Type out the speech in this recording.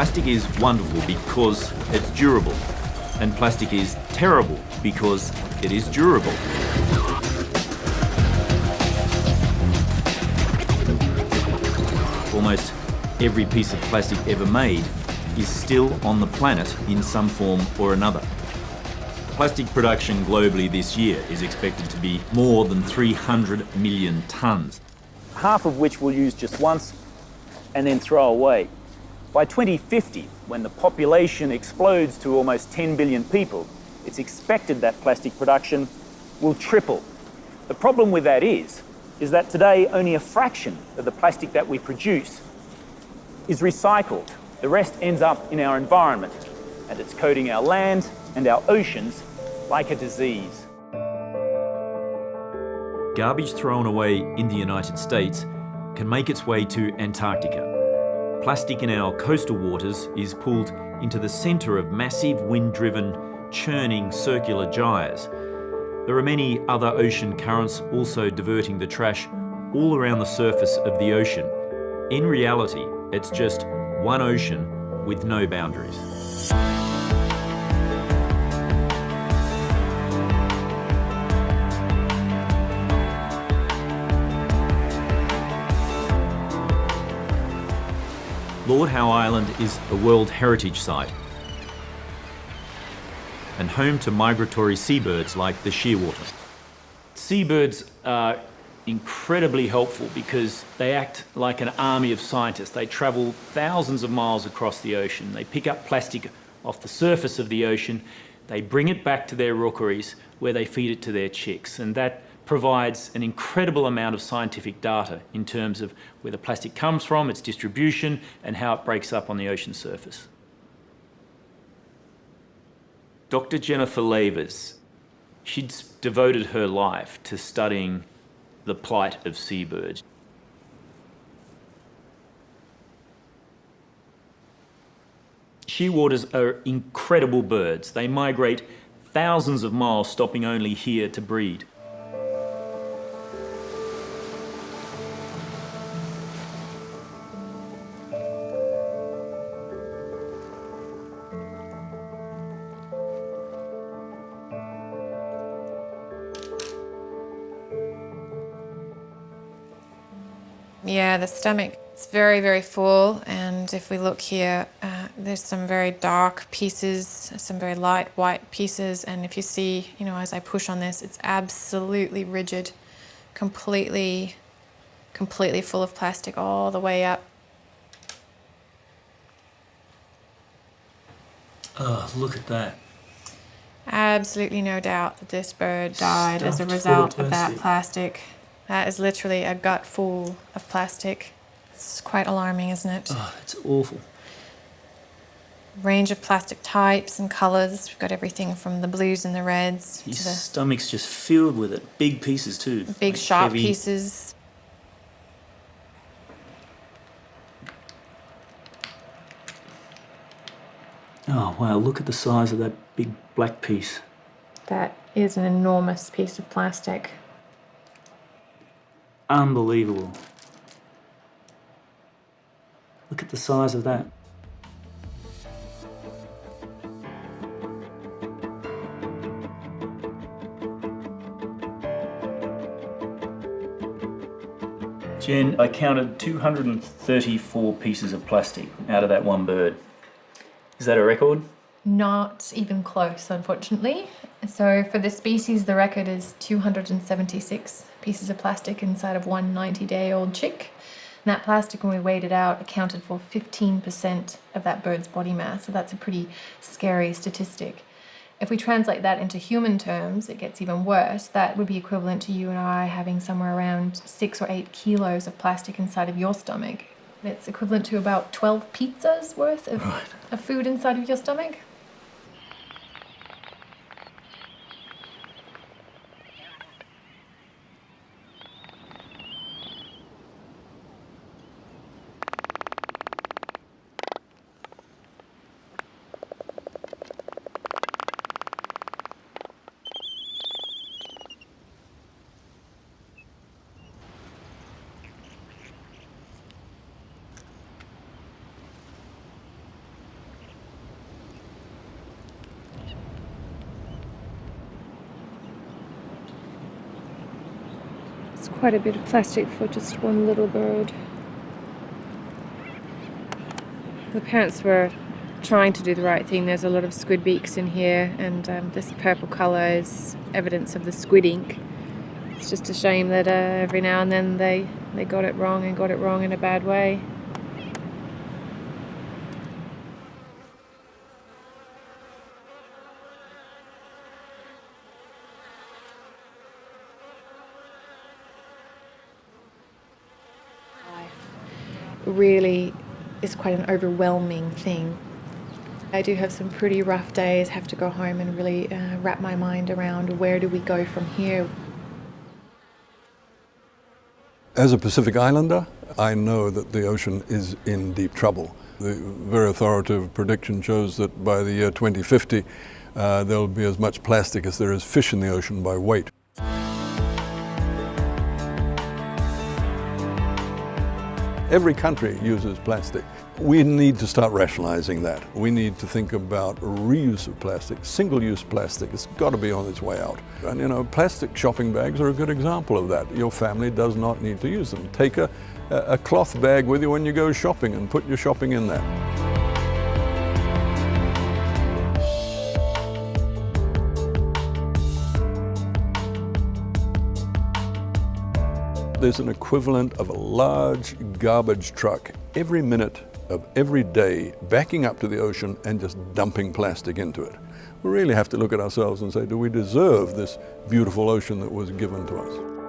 Plastic is wonderful because it's durable, and plastic is terrible because it is durable. Almost every piece of plastic ever made is still on the planet in some form or another. Plastic production globally this year is expected to be more than 300 million tonnes. Half of which we'll use just once and then throw away. By 2050, when the population explodes to almost 10 billion people, it's expected that plastic production will triple. The problem with that is that today only a fraction of the plastic that we produce is recycled. The rest ends up in our environment, and it's coating our land and our oceans like a disease. Garbage thrown away in the United States can make its way to Antarctica. Plastic in our coastal waters is pulled into the centre of massive wind-driven, churning circular gyres. There are many other ocean currents also diverting the trash all around the surface of the ocean. In reality, it's just one ocean with no boundaries. Lord Howe Island is a World Heritage Site and home to migratory seabirds like the shearwater. Seabirds are incredibly helpful because they act like an army of scientists. They travel thousands of miles across the ocean. They pick up plastic off the surface of the ocean. They bring it back to their rookeries where they feed it to their chicks. And that provides an incredible amount of scientific data in terms of where the plastic comes from, its distribution, and how it breaks up on the ocean surface. Dr. Jennifer Lavers, she'd devoted her life to studying the plight of seabirds. Shearwaters are incredible birds. They migrate thousands of miles, stopping only here to breed. Yeah, the stomach is very, very full, and if we look here, there's some very dark pieces, some very light white pieces, and if you see, as I push on this, it's absolutely rigid, completely full of plastic all the way up. Oh, look at that. Absolutely no doubt that this bird died as a result of that plastic. That is literally a gut full of plastic. It's quite alarming, isn't it? Oh, that's awful. Range of plastic types and colours. We've got everything from the blues and the reds His to the stomach's just filled with it. Big pieces too. big Like sharp heavy. pieces. Oh wow, look at the size of that big black piece. That is an enormous piece of plastic. Unbelievable. Look at the size of that. Jen, I counted 234 pieces of plastic out of that one bird. Is that a record? Not even close, unfortunately. So for the species, the record is 276 pieces of plastic inside of one 90-day-old chick. And that plastic, when we weighed it out, accounted for 15% of that bird's body mass. So that's a pretty scary statistic. If we translate that into human terms, it gets even worse. That would be equivalent to you and I having somewhere around 6 or 8 kilos of plastic inside of your stomach. It's equivalent to about 12 pizzas worth of food inside of your stomach. quite a bit of plastic for just one little bird. The parents were trying to do the right thing. There's a lot of squid beaks in here, and this purple colour is evidence of the squid ink. It's just a shame that every now and then they got it wrong, and got it wrong in a bad way. Really is quite an overwhelming thing. I do have some pretty rough days, have to go home and really wrap my mind around where do we go from here. As a Pacific Islander, I know that the ocean is in deep trouble. The very authoritative prediction shows that by the year 2050, there'll be as much plastic as there is fish in the ocean by weight. Every country uses plastic. We need to start rationalizing that. We need to think about reuse of plastic, single-use plastic. It's got to be on its way out. And you know, plastic shopping bags are a good example of that. Your family does not need to use them. Take a cloth bag with you when you go shopping and put your shopping in there. There's an equivalent of a large garbage truck every minute of every day backing up to the ocean and just dumping plastic into it. We really have to look at ourselves and say, do we deserve this beautiful ocean that was given to us?